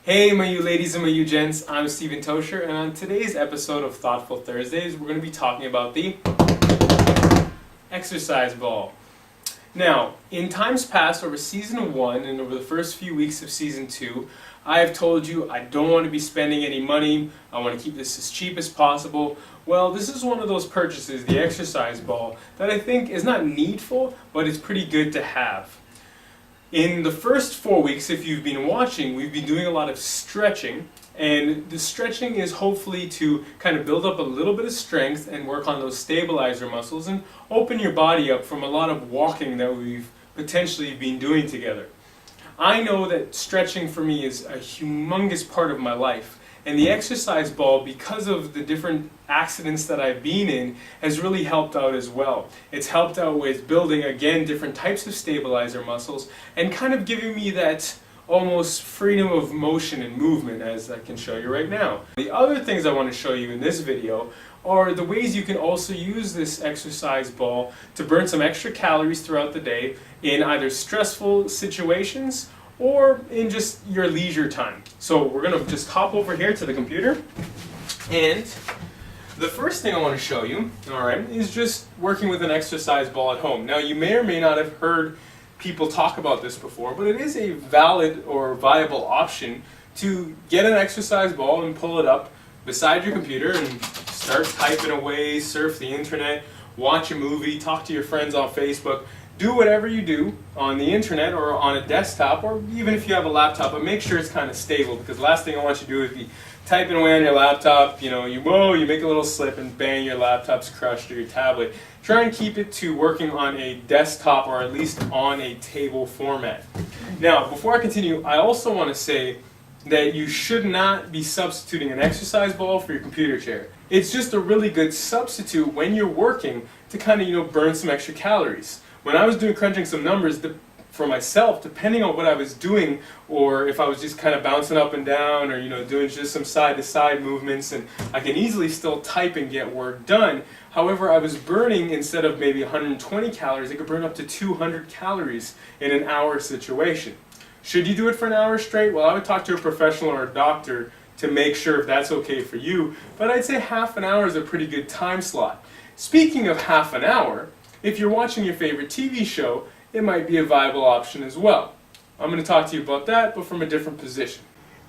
Hey my you ladies and my you gents, I'm StevenTocher, and on today's episode of Thoughtful Thursdays we're going to be talking about the exercise ball. Now, in times past, over Season 1 and over the first few weeks of Season 2, I have told you I don't want to be spending any money, I want to keep this as cheap as possible. Well, this is one of those purchases, the exercise ball, that I think is not needful, but it's pretty good to have. In the first 4 weeks, if you've been watching, we've been doing a lot of stretching, and the stretching is hopefully to kind of build up a little bit of strength and work on those stabilizer muscles and open your body up from a lot of walking that we've potentially been doing together. I know that stretching for me is a humongous part of my life, and the exercise ball, because of the different accidents that I've been in, has really helped out as well. It's helped out with building, again, different types of stabilizer muscles and kind of giving me that almost freedom of motion and movement, as I can show you right now. The other things I want to show you in this video are the ways you can also use this exercise ball to burn some extra calories throughout the day in either stressful situations or in just your leisure time. So we're going to just hop over here to the computer, and the first thing I want to show you, alright, is just working with an exercise ball at home. Now you may or may not have heard people talk about this before, but it is a valid or viable option to get an exercise ball and pull it up beside your computer and start typing away, surf the internet, watch a movie, talk to your friends on Facebook. Do whatever you do on the internet or on a desktop, or even if you have a laptop, but make sure it's kind of stable, because the last thing I want you to do is be typing away on your laptop, you make a little slip and bang, your laptop's crushed, or your tablet. Try and keep it to working on a desktop or at least on a table format. Now, before I continue, I also want to say that you should not be substituting an exercise ball for your computer chair. It's just a really good substitute when you're working to kind of, burn some extra calories. When I was crunching some numbers for myself, depending on what I was doing, or if I was just kind of bouncing up and down, or doing just some side-to-side movements, and I can easily still type and get work done. However, I was burning, instead of maybe 120 calories, I could burn up to 200 calories in an hour situation. Should you do it for an hour straight? Well, I would talk to a professional or a doctor to make sure if that's okay for you, but I'd say half an hour is a pretty good time slot. Speaking of half an hour, if you're watching your favorite TV show, it might be a viable option as well. I'm going to talk to you about that, but from a different position.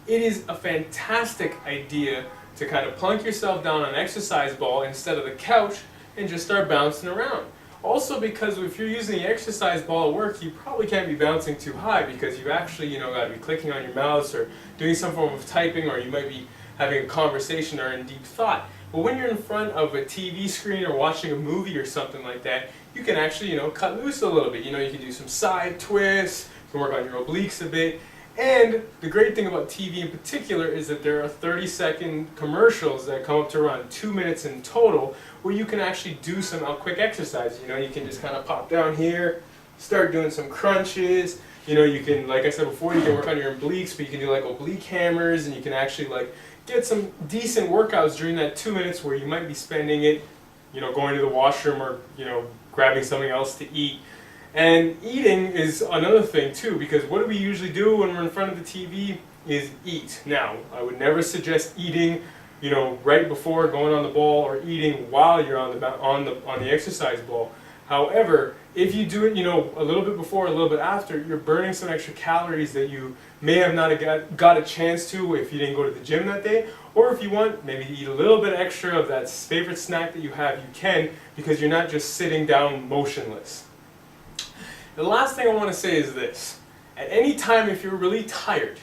It is a fantastic idea to kind of plunk yourself down on an exercise ball instead of the couch and just start bouncing around. Also, because if you're using the exercise ball at work, you probably can't be bouncing too high, because you actually, got to be clicking on your mouse or doing some form of typing, or you might be having a conversation or in deep thought. But when you're in front of a TV screen or watching a movie or something like that, you can actually, cut loose a little bit. You can do some side twists, you can work on your obliques a bit. And the great thing about TV in particular is that there are 30-second commercials that come up to around 2 minutes in total, where you can actually do some quick exercises. You can just kind of pop down here, start doing some crunches. You can, like I said before, you can work on your obliques, but you can do like oblique hammers, and you can actually get some decent workouts during that 2 minutes where you might be spending it, going to the washroom, or, grabbing something else to eat. And eating is another thing too, because what do we usually do when we're in front of the TV is eat. Now, I would never suggest eating, right before going on the ball, or eating while you're on the exercise ball. However, if you do it, a little bit before, a little bit after, you're burning some extra calories that you may have not got a chance to if you didn't go to the gym that day, or if you want maybe to eat a little bit extra of that favorite snack that you have, you can, because you're not just sitting down motionless. The last thing I want to say is this: at any time, if you're really tired,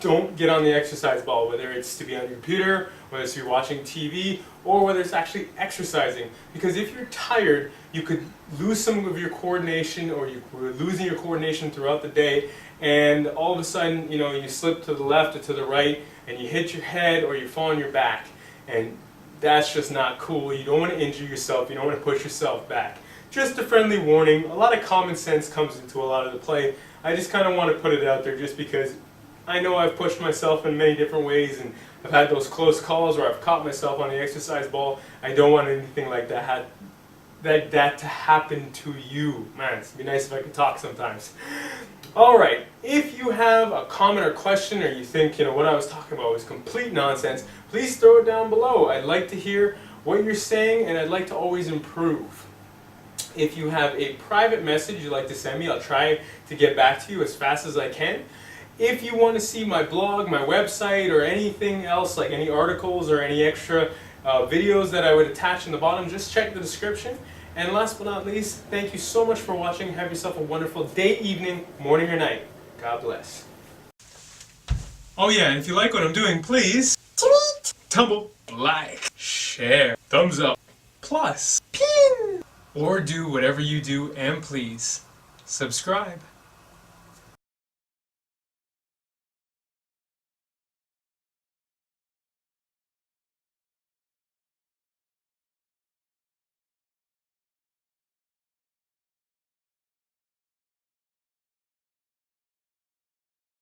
don't get on the exercise ball, whether it's to be on your computer, whether it's you're watching TV, or whether it's actually exercising. Because if you're tired, you could lose some of your coordination, or you're losing your coordination throughout the day, and all of a sudden, you slip to the left or to the right, and you hit your head, or you fall on your back. And that's just not cool. You don't want to injure yourself. You don't want to push yourself back. Just a friendly warning. A lot of common sense comes into a lot of the play. I just kind of want to put it out there, just because I know I've pushed myself in many different ways, and I've had those close calls where I've caught myself on the exercise ball. I don't want anything like that to happen to you. Man, it'd be nice if I could talk sometimes. Alright, if you have a comment or question, or you think what I was talking about was complete nonsense, please throw it down below. I'd like to hear what you're saying, and I'd like to always improve. If you have a private message you'd like to send me, I'll try to get back to you as fast as I can. If you want to see my blog, my website, or anything else, like any articles or any extra videos that I would attach in the bottom, just check the description. And last but not least, thank you so much for watching. Have yourself a wonderful day, evening, morning, or night. God bless. Oh yeah, and if you like what I'm doing, please tweet, tumble, like, share, thumbs up, plus, pin, or do whatever you do, and please subscribe.